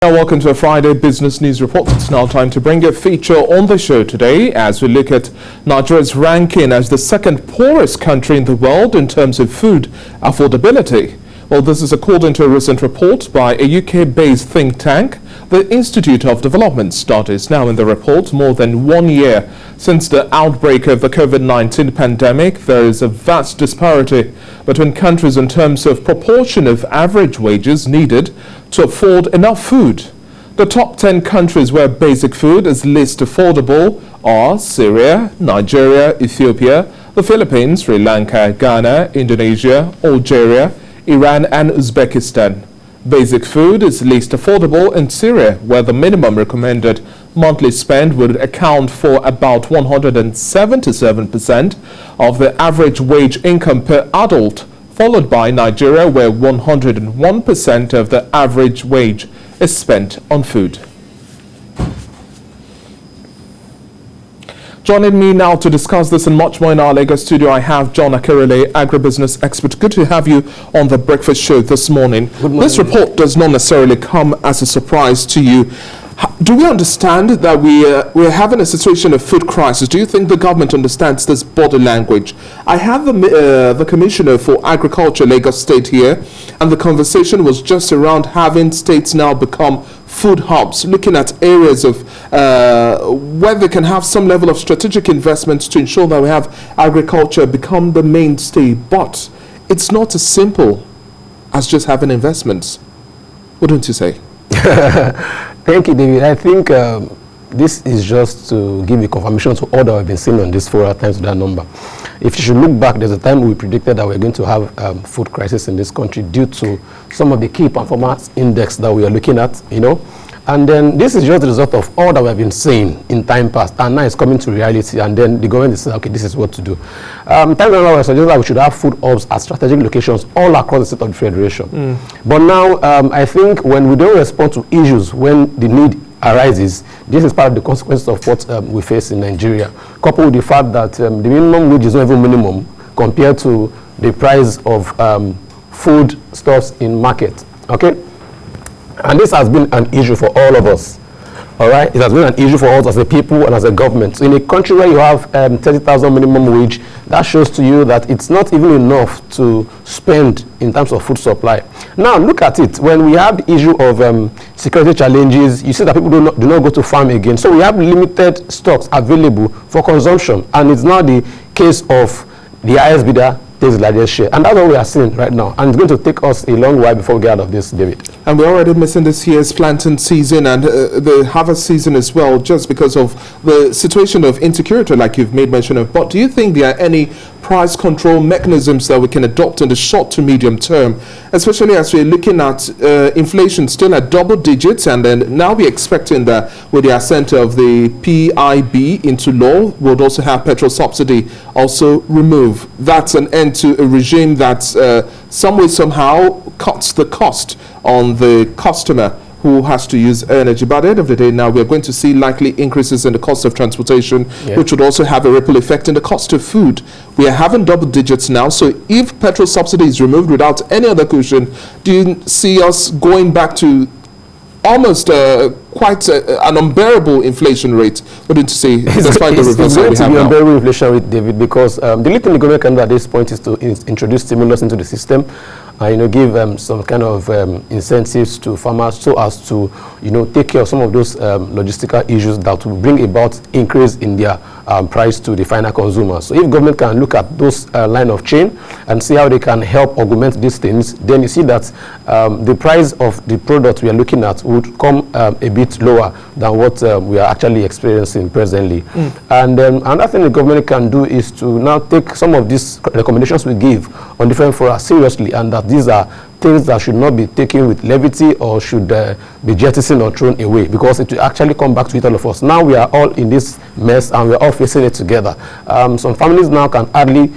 Welcome to a Friday Business News Report. It's now time to bring a feature on the show today as we look at Nigeria's ranking as the second poorest country in the world in terms of food affordability. Well, this is according to a recent report by a UK-based think tank, the Institute of Development Studies. Now, in the report, more than 1 year since the outbreak of the COVID-19 pandemic, there is a vast disparity between countries in terms of proportion of average wages needed to afford enough food. The top 10 countries where basic food is least affordable are Syria, Nigeria, Ethiopia, the Philippines, Sri Lanka, Ghana, Indonesia, Algeria, Iran and Uzbekistan. Basic food is least affordable in Syria, where the minimum recommended monthly spend would account for about 177% of the average wage income per adult, followed by Nigeria, where 101% of the average wage is spent on food. Joining me now to discuss this and much more in our Lagos studio, I have John Akerele, agribusiness expert. Good to have you on the breakfast show this morning. Good morning. This report does not necessarily come as a surprise to you. Do we understand that we're having a situation of food crisis? Do you think the government understands this body language? I have the Commissioner for Agriculture, Lagos State here, and the conversation was just around having states now become food hubs, looking at areas of where they can have some level of strategic investments to ensure that we have agriculture become the mainstay. But it's not as simple as just having investments. What don't you say? Thank you, David. I think this is just to give a confirmation to all that we've been seeing on this 4 times that number. If you should look back, there's a time we predicted that we're going to have food crisis in this country due to some of the key performance index that we are looking at, And then this is just the result of all that we've been saying in time past, and now it's coming to reality, and then the government is saying, okay, this is what to do. Time around, I suggested that we should have food hubs at strategic locations all across the state of the Federation. But now, I think when we don't respond to issues when the need arises, this is part of the consequences of what we face in Nigeria, coupled with the fact that the minimum wage is not even minimum compared to the price of food stuffs in market. Okay? And this has been an issue for all of us, all right? It has been an issue for us as a people and as a government. So in a country where you have 30,000 minimum wage, that shows to you that it's not even enough to spend in terms of food supply. Now, look at it. When we have the issue of security challenges, you see that people do not go to farm again. So we have limited stocks available for consumption. And it's now the case of the highest bidder takes the largest share. And that's what we are seeing right now. And it's going to take us a long while before we get out of this, David. And we're already missing this year's planting season and the harvest season as well, just because of the situation of insecurity, like you've made mention of. But do you think there are any price control mechanisms that we can adopt in the short to medium term, especially as we're looking at inflation still at double digits, and then now we're expecting that with the assent of the PIB into law, we'll also have petrol subsidy also removed. That's an end to a regime that some way somehow cuts the cost on the customer who has to use energy. But at the end of the day, now we're going to see likely increases in the cost of transportation, which would also have a ripple effect in the cost of food. We are having double digits now. So if petrol subsidy is removed without any other cushion, do you see us going back to almost quite an unbearable inflation rate? What did you say? Despite the reverse that we have now. Unbearable inflation rate, David, because the little thing the government can do at this point is to introduce stimulus into the system. Give some kind of incentives to farmers so as to, take care of some of those logistical issues that will bring about increase in their price to the final consumer. So if government can look at those line of chain and see how they can help augment these things, then you see that the price of the product we are looking at would come a bit lower than what we are actually experiencing presently. And another thing the government can do is to now take some of these recommendations we give on different fora seriously, and that these are things that should not be taken with levity or should be jettisoned or thrown away, because it will actually come back to it all of us. Now we are all in this mess and we're all facing it together. Some families now can hardly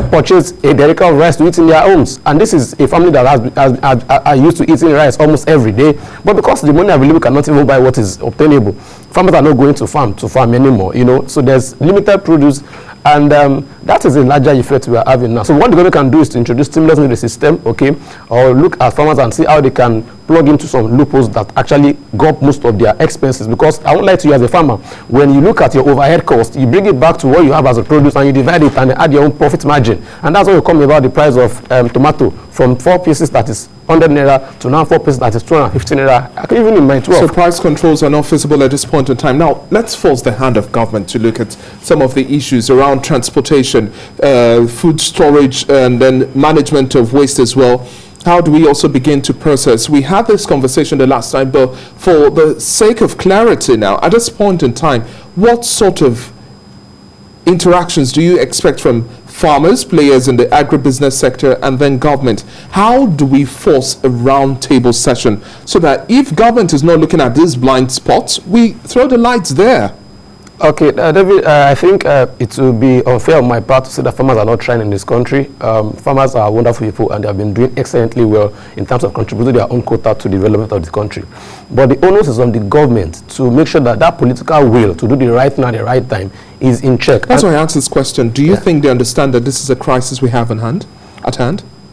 purchase a derrick of rice to eat in their homes, and this is a family that are used to eating rice almost every day, but because the money available cannot even buy what is obtainable, farmers are not going to farm anymore, so there's limited produce. And that is a larger effect we are having now. So what the government can do is to introduce stimulus into the system, okay, or look at farmers and see how they can plug into some loopholes that actually gop most of their expenses. Because I won't lie to you, as a farmer, when you look at your overhead cost, you bring it back to what you have as a produce and you divide it and add your own profit margin. And that's why you come about the price of tomato from 4 pieces that is 100 naira to now 4 pieces that is 250 naira, even in my 12. So price controls are not feasible at this point in time. Now, let's force the hand of government to look at some of the issues around transportation, food storage, and then management of waste as well. How do we also begin to process? We had this conversation the last time, but for the sake of clarity now, at this point in time, what sort of interactions do you expect from farmers, players in the agribusiness sector, and then government? How do we force a roundtable session so that if government is not looking at these blind spots, we throw the lights there? Okay, David, I think it will be unfair on my part to say that farmers are not trying in this country. Farmers are wonderful people and they have been doing excellently well in terms of contributing their own quota to the development of the country. But the onus is on the government to make sure that that political will to do the right thing at the right time is in check. That's why I asked this question. Do you think they understand that this is a crisis we have at hand?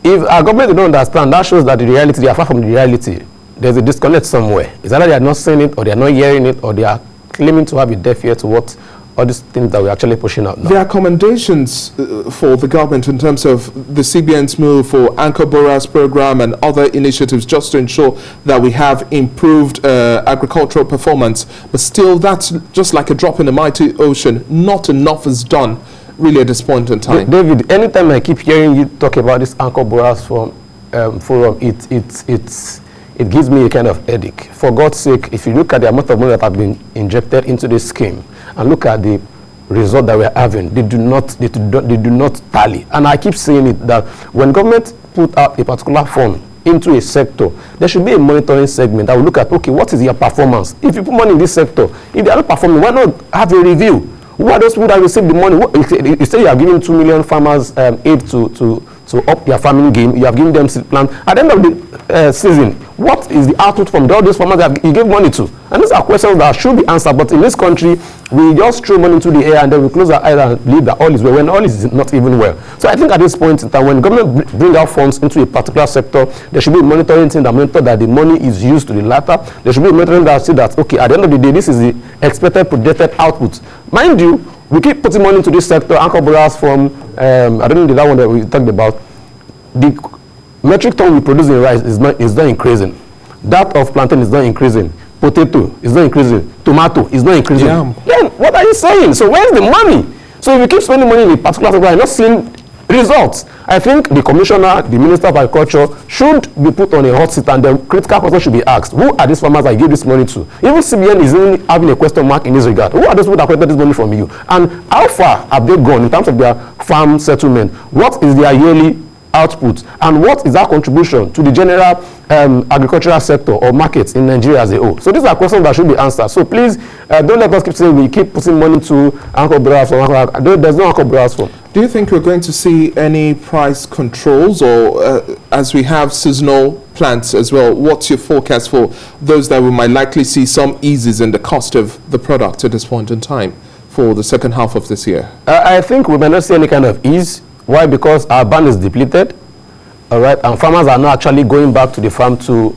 If our government don't understand, that shows that the reality, they are far from the reality. There's a disconnect somewhere. It's either they are not seeing it, or they are not hearing it, or they are claiming to have a deaf ear to what all these things that we're actually pushing out now. There are commendations for the government in terms of the CBN's move for Anchor Borers program and other initiatives just to ensure that we have improved agricultural performance. But still, that's just like a drop in the mighty ocean. Not enough is done really at this point in time. David, anytime I keep hearing you talk about this Anchor Borers forum, it gives me a kind of headache. For God's sake, if you look at the amount of money that have been injected into this scheme and look at the result that we're having, they do not tally. And I keep saying it that when government put out a particular fund into a sector, there should be a monitoring segment that will look at, okay, what is your performance? If you put money in this sector, if they are not performing, why not have a review? Who are those people that receive the money? You say you are giving 2 million farmers aid to up their farming game. You have given them seed plan. At the end of the season, what is the output from all those farmers that you gave money to? And these are questions that should be answered. But in this country, we just throw money into the air and then we close our eyes and believe that all is well, when all is not even well. So I think at this point in time, when government bring out funds into a particular sector, there should be a monitoring thing that monitor that the money is used to the latter. There should be a monitoring that see that, okay, at the end of the day, this is the expected projected output. Mind you, we keep putting money into this sector. Anchor Borers from, I don't know the other one that we talked about. The metric ton we produce in rice is not increasing. That of plantain is not increasing. Potato is not increasing. Tomato is not increasing. Yeah. Then what are you saying? So where's the money? So if we keep spending money in a particular sector and not seeing results, I think the commissioner, the minister of agriculture should be put on a hot seat and the critical question should be asked. Who are these farmers that give this money to? Even CBN is even having a question mark in this regard. Who are those people that collected this money from you? And how far have they gone in terms of their farm settlement? What is their yearly output, and what is our contribution to the general agricultural sector or markets in Nigeria as a whole? So these are questions that should be answered. So please don't let us keep saying we keep putting money to Anchor Borers. There's no Anchor Borers fund. Do you think we're going to see any price controls, or as we have seasonal plants as well, what's your forecast for those that we might likely see some eases in the cost of the product at this point in time for the second half of this year? I think we may not see any kind of ease. Why? Because our ban is depleted, all right, and farmers are not actually going back to the farm to,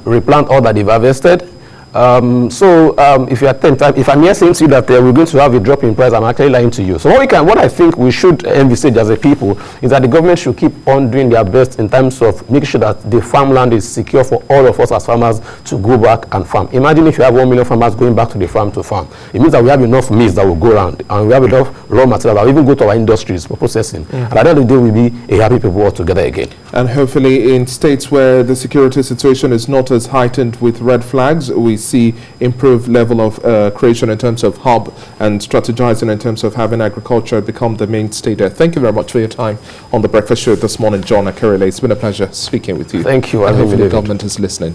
replant all that they've harvested. If I'm here saying to you that we're going to have a drop in price, I'm actually lying to you. So what I think we should envisage as a people is that the government should keep on doing their best in terms of making sure that the farmland is secure for all of us as farmers to go back and farm. Imagine if you have 1 million farmers going back to the farm to farm. It means that we have enough maize that will go around, and we have enough raw material that will even go to our industries for processing. And at the end of the day, we'll be a happy people all together again. And hopefully in states where the security situation is not as heightened with red flags, we see improved level of creation in terms of hub and strategizing in terms of having agriculture become the mainstay there. Thank you very much for your time on the Breakfast Show this morning, John Akerele. It's been a pleasure speaking with you. Thank you. And hopefully the government is listening.